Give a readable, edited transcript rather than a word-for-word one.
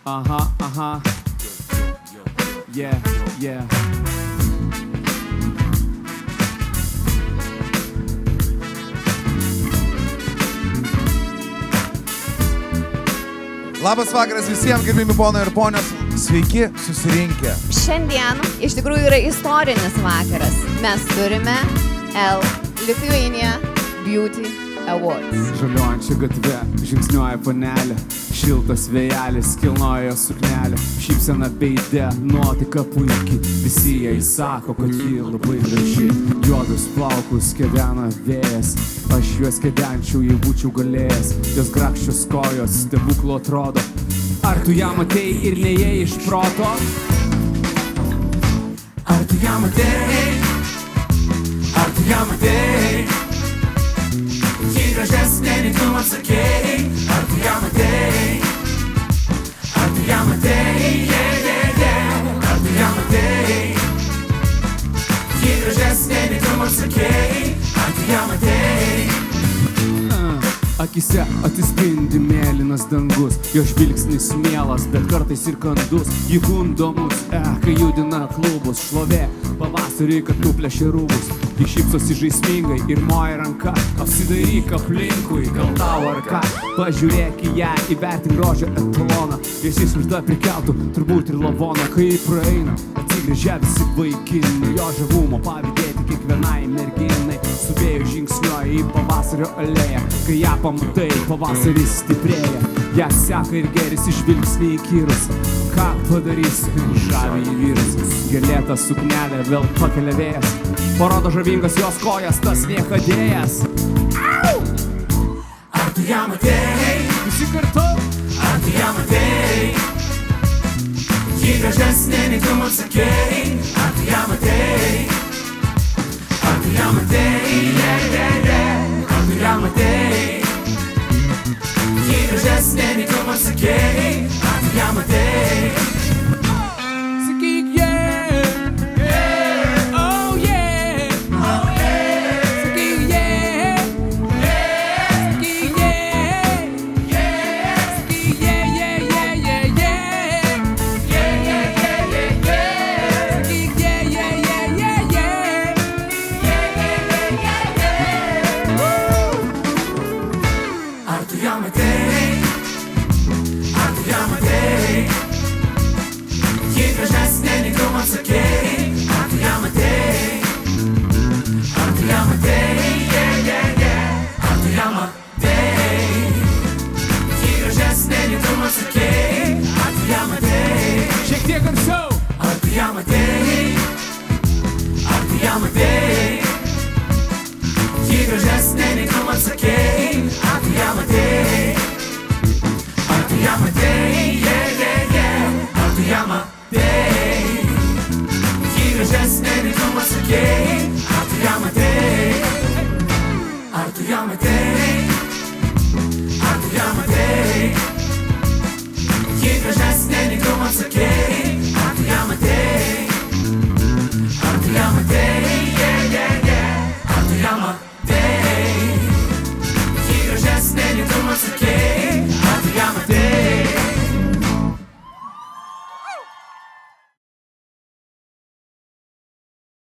Aha. Yeah. Labas vakaras visiems, gerbimi ponai ir ponios. Sveiki susirinkę. Šiandien iš tikrųjų yra istorinis vakaras. Mes turime Lithuania Beauty Awards. Žaliuojančia gatve žingsniuoja panelė, šiltas vėjelis kilnoja suknelę, šypsena veide, nuotaika puikiai, visi jai sako, kad ji labai graži. Juodus plaukus kedena vėjas, aš juos kedenčiau, jei būčiau galėjęs, jos grakščios kojos stebuklo atrodo. Ar tu ją matei ir neėjai iš proto? Ar tu ją matei? Ar tu ją matei? Ji gražesnė, nei tu man sakei. Ar tu ją matei? Ar tu ją matei? Ar tu ją matei? Ji gražesnė, nei tu man sakei. Ar tu ją matei? Akise atsispindi mėlynas dangus, jo žvilgsnis mielas, bet kartais ir kandus. Ji gundo mus, kai judina klubus, šlovė pavasarį, kad nuplėšė rūbus. Ji šypsosi žaismingai ir moja ranka, apsidairyk aplinkui, gal tau ar ką. Pažiūrėk į ją, įvertink grožio etaloną, jis užda prikeltų turbūt ir lavoną. Kai praeina, atsigręžia visi vaikinai, jo žavumo pavydėti kiekvienai merginai. Su vėju žingsniuoja į pavasario alėją, kai ją pamatai, pavasaris stiprėja. Ją seka ir geris žvilgsniai įkyrus. Ką padarys, žavi į vyrus. Gėlėta suknelė vėl pakelia vėjas, parodo žavingas jos kojas, tas niekadėjas. Ar tu ją matei? Visi kartu. Ar tu ją matei? Ji gražesnė, nei tu man sakei. Ar tu ją matei? Ar tu ją matei? Ar tu ją matei? Ji gražesnė, nei tu man sakei. Ar tu ją matei? Sakyk oh yeah. Sakyk Sakyk Sakyk Ar tu ją matei? Ar tu ją matei? Ji gražesnė, nei tu man sakei. Ar tu ją matei? Ar tu ją matei? Ar tu ją matei? Ji gražesnė, nei tu man sakei. Ar tu ją matei? Šiek tiek garsiau. Ar tu ją matei? Ar tu ją matei? Ji gražesnė, nei tu man sakei. Ar tu ją matei? Ar tu ją matei? Ar tu ją matei? Ji gražesnė, nei tu man sakei. Ar tu ją matei? Ar tu ją matei? Ar tu ją matei? Ji gražesnė, nei tu man sakei.